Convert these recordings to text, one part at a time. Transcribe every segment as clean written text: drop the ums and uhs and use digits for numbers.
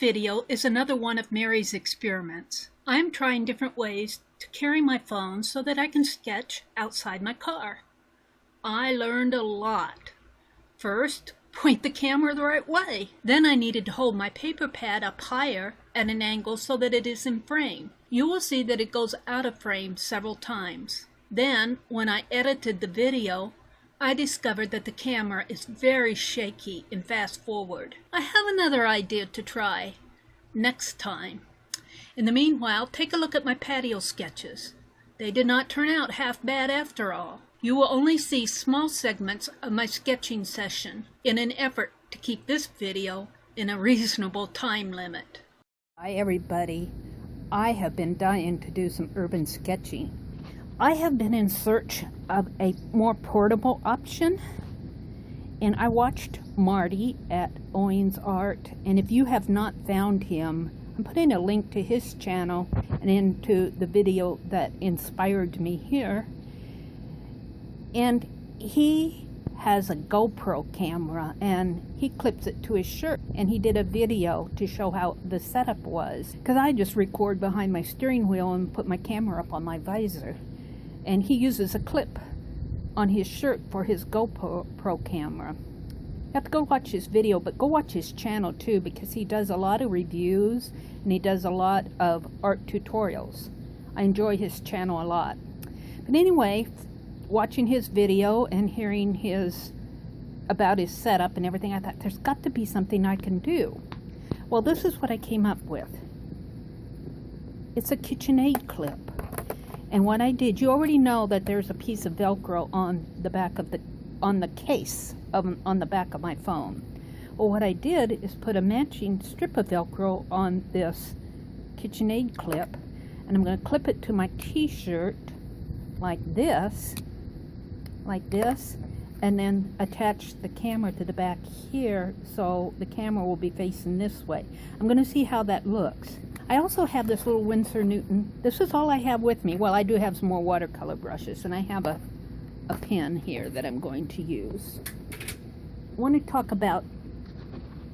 video is another one of Mary's experiments. I'm trying different ways to carry my phone so that I can sketch outside my car. I learned a lot. First, point the camera the right way. Then I needed to hold my paper pad up higher at an angle so that it is in frame. You will see that it goes out of frame several times. Then, when I edited the video, I discovered that the camera is very shaky in fast forward. I have another idea to try next time. In the meanwhile, take a look at my patio sketches. They did not turn out half bad after all. You will only see small segments of my sketching session in an effort to keep this video in a reasonable time limit. Hi everybody. I have been dying to do some urban sketching. I have been in search of a more portable option, and I watched Marty at Owings Art, and if you have not found him, I'm putting a link to his channel and into the video that inspired me here. And he has a GoPro camera and he clips it to his shirt, and he did a video to show how the setup was, because I just record behind my steering wheel and put my camera up on my visor, and he uses a clip on his shirt for his GoPro camera. You have to go watch his video, but go watch his channel too, because he does a lot of reviews and he does a lot of art tutorials. I enjoy his channel a lot. But anyway, watching his video and hearing about his setup and everything, I thought there's got to be something I can do. Well, this is what I came up with. It's a Kitchenaid clip. And what I did, you already know that there's a piece of velcro on the back of on the case on the back of my phone. Well, what I did is put a matching strip of velcro on this Kitchenaid clip, and I'm going to clip it to my t-shirt like this, and then attach the camera to the back here so the camera will be facing this way. I'm going to see how that looks. I also have this little Winsor Newton. This is all I have with me. Well, I do have some more watercolor brushes, and I have a pen here that I'm going to use. I want to talk about,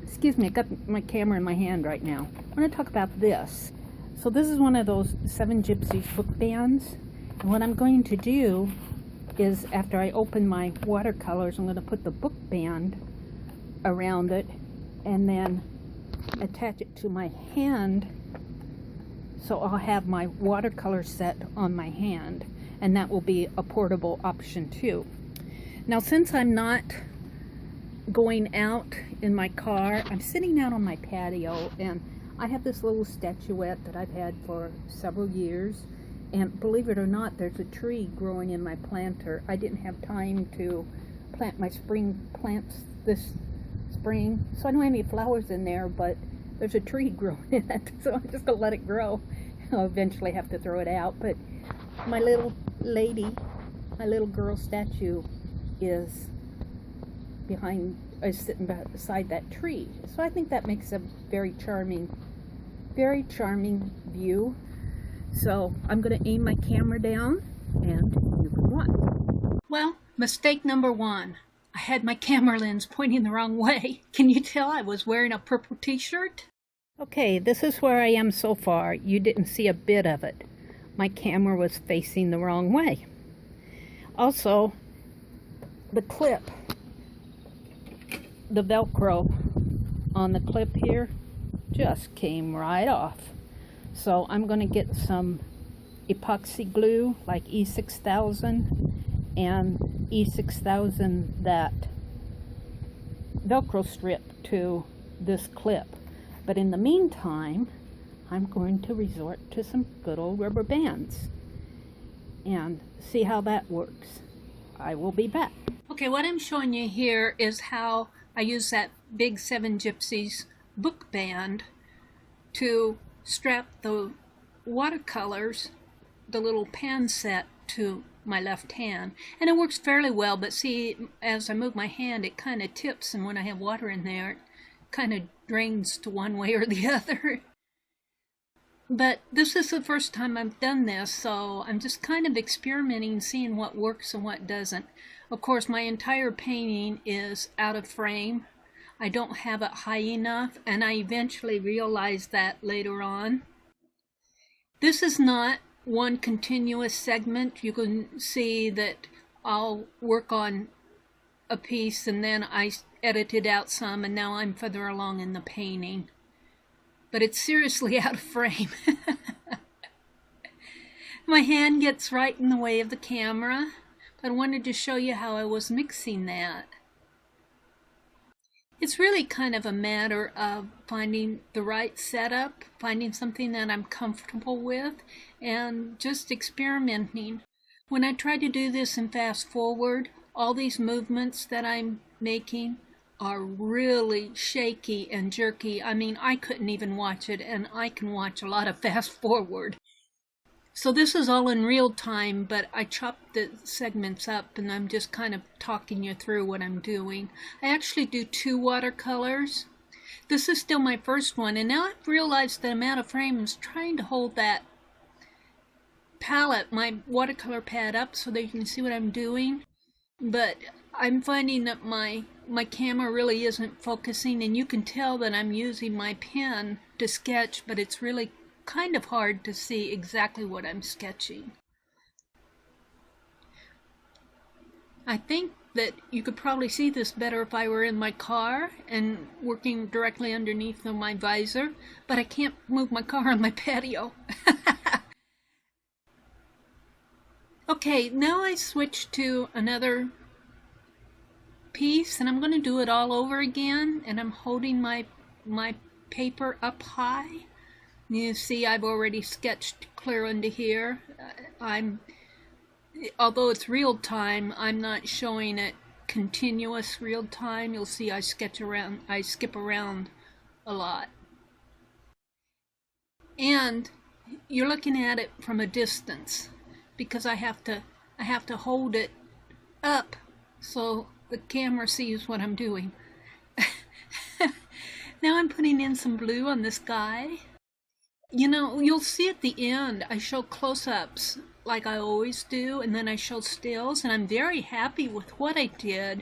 excuse me, I got my camera in my hand right now. I want to talk about this. So this is one of those 7 Gypsies book bands. And what I'm going to do is, after I open my watercolors, I'm going to put the book band around it and then attach it to my hand, so I'll have my watercolor set on my hand, and that will be a portable option too. Now, since I'm not going out in my car, I'm sitting out on my patio, and I have this little statuette that I've had for several years, and believe it or not, there's a tree growing in my planter. I didn't have time to plant my spring plants this spring, so I don't have any flowers in there, but there's a tree growing in it, so I'm just gonna let it grow. I'll eventually have to throw it out, but my little lady, my little girl statue is sitting beside that tree. So I think that makes a very charming view. So I'm gonna aim my camera down, and you can watch. Well, mistake number 1. I had my camera lens pointing the wrong way. Can you tell I was wearing a purple t-shirt? Okay, this is where I am so far. You didn't see a bit of it. My camera was facing the wrong way. Also, the clip, the velcro on the clip here just came right off. So I'm going to get some epoxy glue like E6000 and E6000 that velcro strip to this clip. But in the meantime, I'm going to resort to some good old rubber bands and see how that works. I will be back. Okay, what I'm showing you here is how I use that big 7 Gypsies book band to strap the watercolors, the little pan set, to my left hand. And it works fairly well, but see, as I move my hand, it kind of tips, and when I have water in there, it kind of drains to one way or the other. But this is the first time I've done this, so I'm just kind of experimenting, seeing what works and what doesn't. Of course, my entire painting is out of frame. I don't have it high enough, and I eventually realized that later on. This is not one continuous segment. You can see that I'll work on a piece and then I edited out some, and now I'm further along in the painting. But it's seriously out of frame. My hand gets right in the way of the camera, but I wanted to show you how I was mixing that. It's really kind of a matter of finding the right setup, finding something that I'm comfortable with, and just experimenting. When I try to do this in fast forward, all these movements that I'm making are really shaky and jerky. I mean, I couldn't even watch it, and I can watch a lot of fast forward. So this is all in real time, but I chopped the segments up and I'm just kind of talking you through what I'm doing. I actually do 2 watercolors. This is still my first one, and now I've realized that I'm out of frame. I'm trying to hold that palette, my watercolor pad, up so that you can see what I'm doing. But I'm finding that my camera really isn't focusing, and you can tell that I'm using my pen to sketch, but it's really kind of hard to see exactly what I'm sketching. I think that you could probably see this better if I were in my car and working directly underneath my visor, but I can't move my car on my patio. Okay, now I switch to another piece, and I'm going to do it all over again, and I'm holding my paper up high. You see, I've already sketched clear into here. Although it's real time, I'm not showing it continuous real time. You'll see I skip around a lot. And you're looking at it from a distance because I have to hold it up so the camera sees what I'm doing. Now I'm putting in some blue on the sky. You know, you'll see at the end, I show close-ups like I always do, and then I show stills, and I'm very happy with what I did,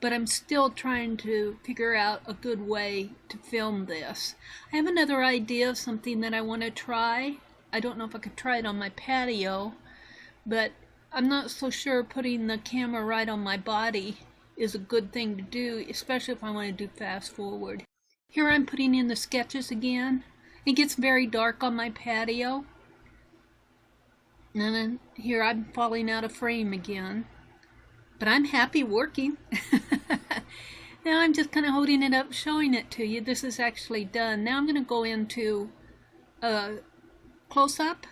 but I'm still trying to figure out a good way to film this. I have another idea of something that I want to try. I don't know if I could try it on my patio, but I'm not so sure putting the camera right on my body is a good thing to do, especially if I want to do fast forward. Here I'm putting in the sketches again. It gets very dark on my patio. And then here I'm falling out of frame again. But I'm happy working. Now I'm just kind of holding it up, showing it to you. This is actually done. Now I'm going to go into a close-up.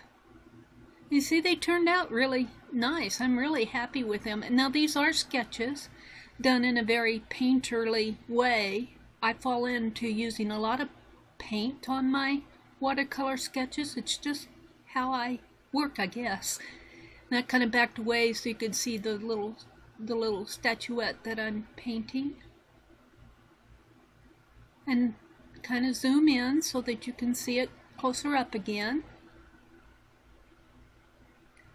You see, they turned out really nice. I'm really happy with them. Now these are sketches done in a very painterly way. I fall into using a lot of paint on my watercolor sketches. It's just how I work, I guess. And that kind of backed away so you could see the little statuette that I'm painting. And kind of zoom in so that you can see it closer up again.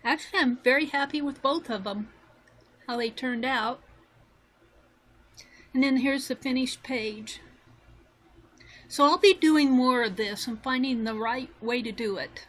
Actually, I'm very happy with both of them, how they turned out. And then here's the finished page. So I'll be doing more of this and finding the right way to do it.